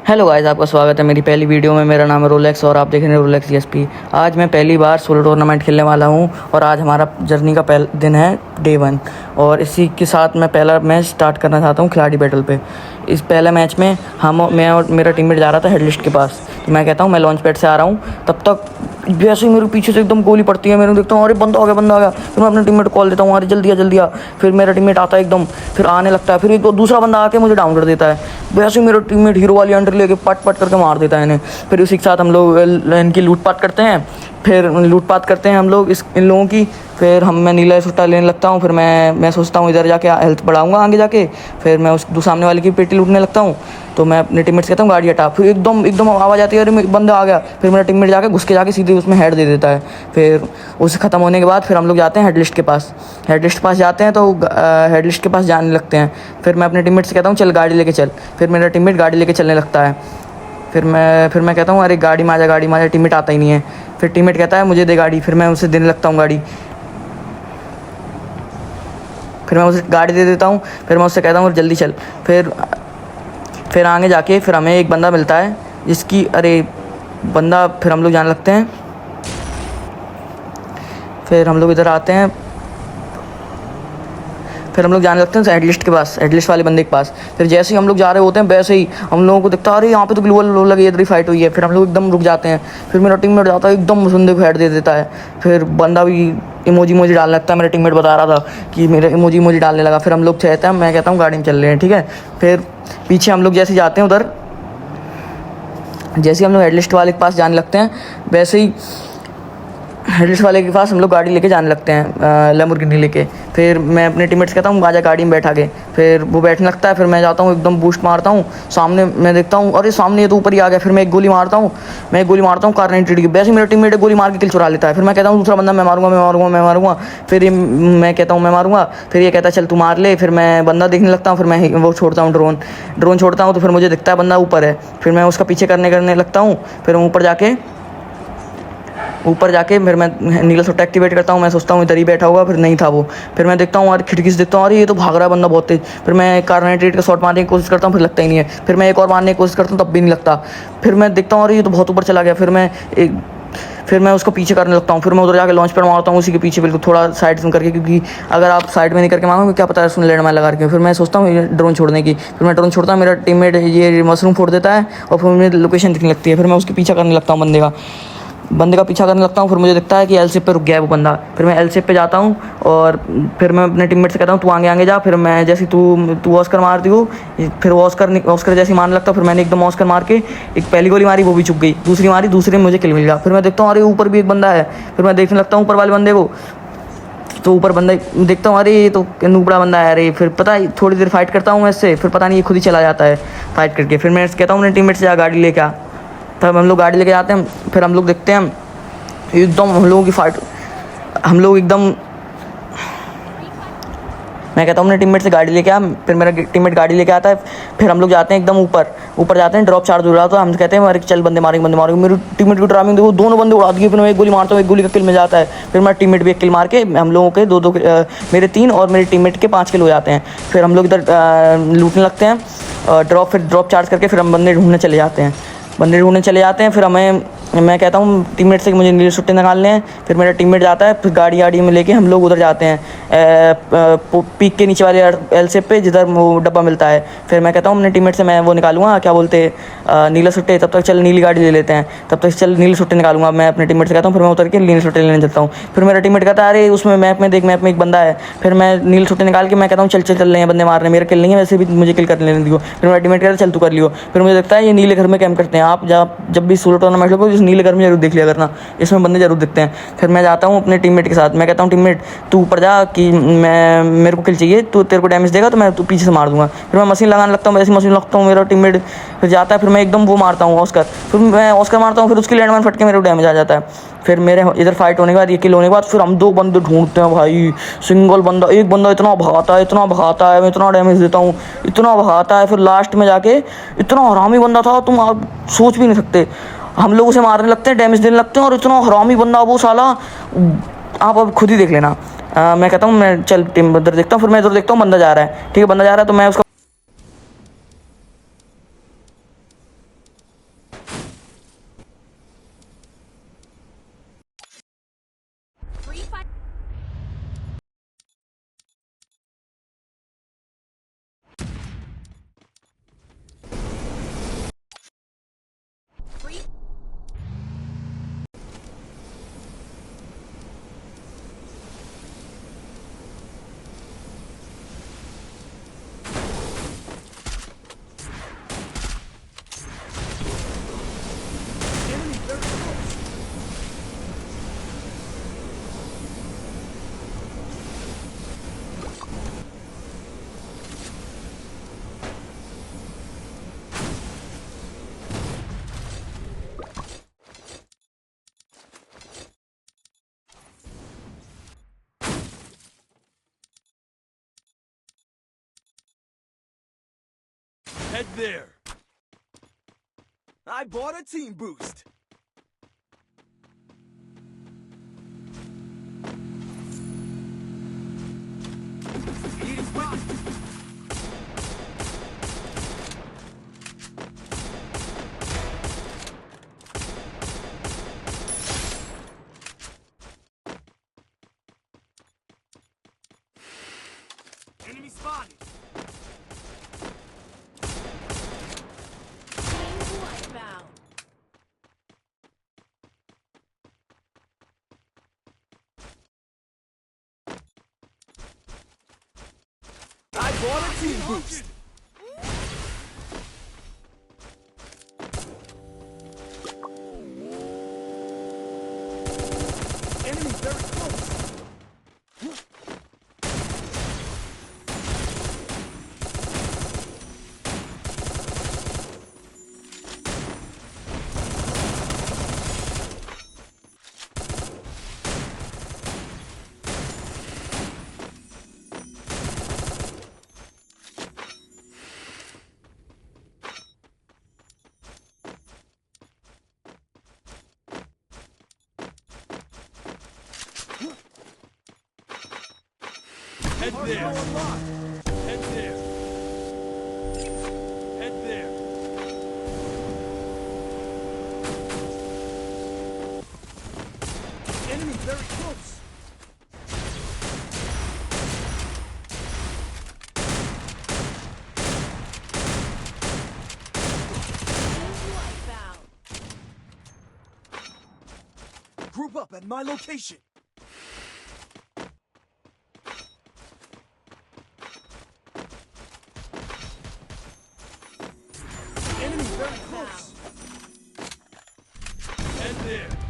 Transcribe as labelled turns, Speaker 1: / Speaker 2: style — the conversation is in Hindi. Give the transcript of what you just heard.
Speaker 1: हेलो गाइस, आपका स्वागत है मेरी पहली वीडियो में। मेरा नाम है रोलेक्स और आप देख रहे हैं रोलेक्स ESP। आज मैं पहली बार सोलो टूर्नामेंट खेलने वाला हूं और आज हमारा जर्नी का पहला दिन है, डे 1। और इसी के साथ मैं पहला मैच स्टार्ट करना चाहता हूं खिलाड़ी बैटल पे। इस पहले मैच में मैं और मेरा टीममेट जा रहा था हेडलिस्ट के पास। तो मैं कहता हूँ मैं लॉन्च पैड से आ रहा हूँ, तब तक जैसे ही मेरे पीछे से एकदम गोली पड़ती है, मेरे देखता हूँ अरे बंदा आ गया बंदा आ गया। फिर मैं अपने टीममेट को कॉल देता हूँ, अरे जल्दी आ जल्दी आ। फिर मेरा टीममेट आता है एकदम, फिर आने लगता है, फिर एक दूसरा बंदा आके मुझे डाउन कर देता है। वैसे ही मेरा टीममेट हीरो वाली अंडर लेके पट पट करके मार देता है इन्हें। फिर उसी के साथ हम लोग इनकी लूटपाट करते हैं। फिर लूटपाट करते हैं हम लोग इन लोगों की। फिर मैं नीला सुट्टा लेने लगता हूँ। फिर मैं सोचता हूँ इधर जाके हेल्थ बढ़ाऊंगा आगे जाके। फिर मैं उस सामने वाले की पेटी लूटने लगता हूँ। तो मैं अपने टीममेट से कहता हूँ गाड़ी हटा। फिर एकदम एकदम आवाज़ आती है, अरे बंदा आ गया। फिर मेरा टीममेट जाके घुस के जाके सीधे उसमें हेड दे देता है। फिर उसे ख़त्म होने के बाद फिर हम लोग जाते हैं हेडलिस्ट के पास। हेडलिस्ट के पास जाते हैं तो हेडलिस्ट के पास जाने लगते हैं। फिर मैं अपने टीममेट से कहता हूँ चल गाड़ी लेके चल। फिर मेरा टीममेट गाड़ी लेके चलने लगता है। फिर मैं कहता हूँ अरे गाड़ी में आ जा गाड़ी में आ जा। टीममेट आता ही नहीं है। फिर टीममेट कहता है मुझे दे गाड़ी। फिर मैं उसे देने लगता हूँ गाड़ी। फिर मैं उसे गाड़ी दे देता हूँ। फिर मैं उससे कहता हूँ जल्दी चल। फिर आगे जाके फिर हमें एक बंदा मिलता है जिसकी बंदा। फिर हम लोग जाने लगते हैं। फिर हम लोग इधर आते हैं। फिर हम लोग जाने लगते हैं हेडलिस्ट के पास, हेडलिस्ट वाले बंदे के पास। फिर जैसे ही हम लोग जा रहे होते हैं वैसे ही हम लोगों को दिखता है अरे यहाँ पे तो ग्लूवल लो लगी, इधर ही फाइट हुई है। फिर हम लोग एकदम रुक जाते हैं। फिर मेरा टीममेट जाता है एकदम बंदे को हेड दे देता है। फिर बंदा भी इमोजी डालने लगता है। मेरा टीममेट बता रहा था कि मेरा इमोजी डालने लगा। फिर हम लोग कहते हैं, मैं कहता हूँ गाड़ी में चल रहे हैं, ठीक है। फिर पीछे हम लोग जैसे जाते हैं उधर, जैसे हम लोग हेडलिस्ट वाले के पास जाने लगते हैं वैसे ही हेडलिस्ट वाले के पास हम लोग गाड़ी लेके जाने लगते हैं, लैम्बोर्गिनी लेके। फिर मैं अपने टीममेट से कहता हूँ आजा गाड़ी में बैठा के। फिर वो बैठने लगता है। फिर मैं जाता हूँ एकदम बूस्ट मारता हूँ सामने। मैं देखता हूँ अरे सामने ये तो ऊपर ही आ गया। फिर मैं एक गोली मारता हूँ कार 90 की। वैसे मेरा टीममेट गोली मार के किल चुरा लेता है। फिर मैं कहता हूँ दूसरा बंदा मैं मारूंगा। फिर मैं कहता हूँ मैं मारूंगा। फिर ये कहता है चल तू मार ले। फिर मैं बंदा देखने लगता हूँ। फिर मैं वो छोड़ता हूँ ड्रोन छोड़ता हूँ। तो फिर मुझे दिखता है बंदा ऊपर है। फिर मैं उसका पीछे करने लगता हूँ। फिर ऊपर जाके फिर मैं नीला सुट्टा एक्टिवेट करता हूँ। मैं सोचता हूँ इधर ही बैठा होगा, फिर नहीं था वो। फिर मैं देखता हूँ और खिड़की से देखता हूँ अरे ये तो भाग रहा है बंदा बहुत तेज। फिर मैं कार 98 का शॉट मारने की कोशिश करता हूँ, फिर लगता ही नहीं है। फिर मैं एक और मारने की कोशिश करता हूँ, तब भी नहीं लगता। फिर मैं देखता हूँ अरे ये तो बहुत ऊपर चला गया। फिर मैं उसको पीछे करने लगता हूँ। फिर मैं उधर जाके लॉन्च पैड मारता हूँ उसी के पीछे बिल्कुल थोड़ा साइड में करके, क्योंकि अगर आप साइड में नहीं करके मारोगे क्या पता है उसमें लैंड माइन लगा रखे। फिर मैं सोचता हूँ ड्रोन छोड़ने की। फिर मैं ड्रोन छोड़ता हूँ, मेरा टीममेट ये मशरूम फोड़ देता है और फिर मुझे लोकेशन दिखने लगती है। फिर मैं उसके पीछा करने लगता हूँ, बंदे का पीछा करने लगता हूँ। फिर मुझे दिखता है कि एल शेप पे रुक गया है वो बंदा। फिर मैं एल शेप पे जाता हूँ और फिर मैं अपने टीममेट से कहता हूँ तू आगे जा। फिर मैं जैसे तू ऑस्कर मारती हूँ, फिर ऑस्कर जैसे मारने लगता हूँ। फिर मैंने एकदम ऑस्कर मार के एक पहली गोली मारी, वो भी चुक गई। दूसरी मारी, दूसरे में मुझे किल मिल गया। फिर मैं देखता हूँ अरे ऊपर भी एक बंदा है। फिर मैं देखने लगता हूँ ऊपर वाले बंदे को। तो ऊपर बंदा देखता हूँ अरे ये तो नूबड़ा बंदा है। अरे फिर पता है थोड़ी देर फाइट करता हूँ मैं इससे। फिर पता नहीं ये खुद ही चला जाता है फाइट करके। फिर मैं कहता हूँ अपने टीममेट से जा गाड़ी लेके आ। तब हम लोग गाड़ी लेके जाते हैं। फिर हम लोग देखते हैं एकदम हम लोगों की फाइट, हम लोग एकदम, मैं कहता हूँ अपने टीममेट से गाड़ी लेके आ। फिर मेरा टीममेट गाड़ी लेके आता है। फिर हम लोग जाते हैं एकदम ऊपर जाते हैं। ड्रॉप चार्ज हो रहा तो हम कहते हैं अरे चल बंदे मारेंगे। मेरे टीममेट की ड्राइविंग देखो, दोनों बंदे उड़ा दिए। फिर मैं एक गोली मारता हूँ, एक गोली का किल मिल जाता है। फिर मेरा टीममेट भी एक किल मार के हम लोगों के दो मेरे 3 और मेरे टीममेट के 5 किल हो जाते हैं। फिर हम लोग इधर लूटने लगते हैं ड्रॉप चार्ज करके। फिर हम बंदे ढूंढने चले जाते हैं। फिर मैं कहता हूँ टीममेट से कि मुझे नीले सुट्टे निकालने हैं। फिर मेरा टीममेट जाता है। फिर गाड़ी में लेके हम लोग उधर जाते हैं पीक के नीचे वाले एल शेप पे जिधर वो डब्बा मिलता है। फिर मैं कहता हूँ अपने टीममेट से मैं वो निकालूंगा, क्या बोलते हैं, नीले सुट्टे। तब तक चल नीली गाड़ी ले लेते हैं, तब तक चल नीले सुट्टे निकालूंगा। मैं अपने टीममेट से कहता हूँ। फिर मैं उतर के नीले सुट्टे लेने चलता हूँ। फिर मेरा टीममेट कहता है अरे उसमें मैप में एक बंदा है। फिर मैं नीले सुट्टे निकाल के मैं कहता हूँ चल रहे हैं बंदे मारने, मेरा किल नहीं है वैसे भी, मुझे किल कर लेने दियो। फिर मेरा टीममेट कहता है चल तू कर लियो। फिर मुझे लगता है ये नीले घर में कैंप करते हैं। आप जब भी सोलो टूर्नामेंट हो इस नीले घर में जरूर देख लिया करना, इसमें बंदे जरूर दिखते हैं। फिर मैं जाता हूँ अपने टीममेट के साथ। मैं कहता हूँ टीममेट तू ऊपर जा कि मेरे को किल चाहिए, तू तेरे को डैमेज देगा तो मैं तू पीछे से मार दूंगा। फिर मैं मशीन लगाने लगता हूँ, ऐसी मशीन लगता हूँ। मेरा टीममेट फिर जाता है। फिर मैं एकदम वो मारता हूँ ऑस्कर। फिर मैं ऑस्कर मारता हूँ। फिर उसकी लैंडमाइन फट के मेरे को डैमेज आ जाता है। फिर मेरे इधर फाइट होने के बाद, ये किल होने के बाद, फिर हम 2 बंदे ढूंढते हैं भाई। सिंगल बंदा, एक बंदा इतना भगाता है, मैं इतना डैमेज देता हूँ, इतना भगाता है। फिर लास्ट में जाके इतना हरामी बंदा था, तुम आप सोच भी नहीं सकते। हम लोग उसे मारने लगते हैं, डैमेज देने लगते हैं, और इतना हरामी बंदा वो साला, आप अब खुद ही देख लेना। मैं कहता हूँ मैं चल टीम उधर देखता हूँ। फिर मैं इधर देखता हूँ बंदा जा रहा है, ठीक है, बंदा जा रहा है तो मैं उसका
Speaker 2: Head there.
Speaker 3: I bought a team boost. Need a spot. Enemy spotted.
Speaker 4: Wipeout.
Speaker 3: I bought a team boost. Enemy very close.
Speaker 2: Head there.
Speaker 3: Arsenal unlocked.
Speaker 2: Head there. Head there.
Speaker 3: Enemy very close.
Speaker 4: Wipeout.
Speaker 3: Group up at my location. Enemy very close.
Speaker 2: Head there.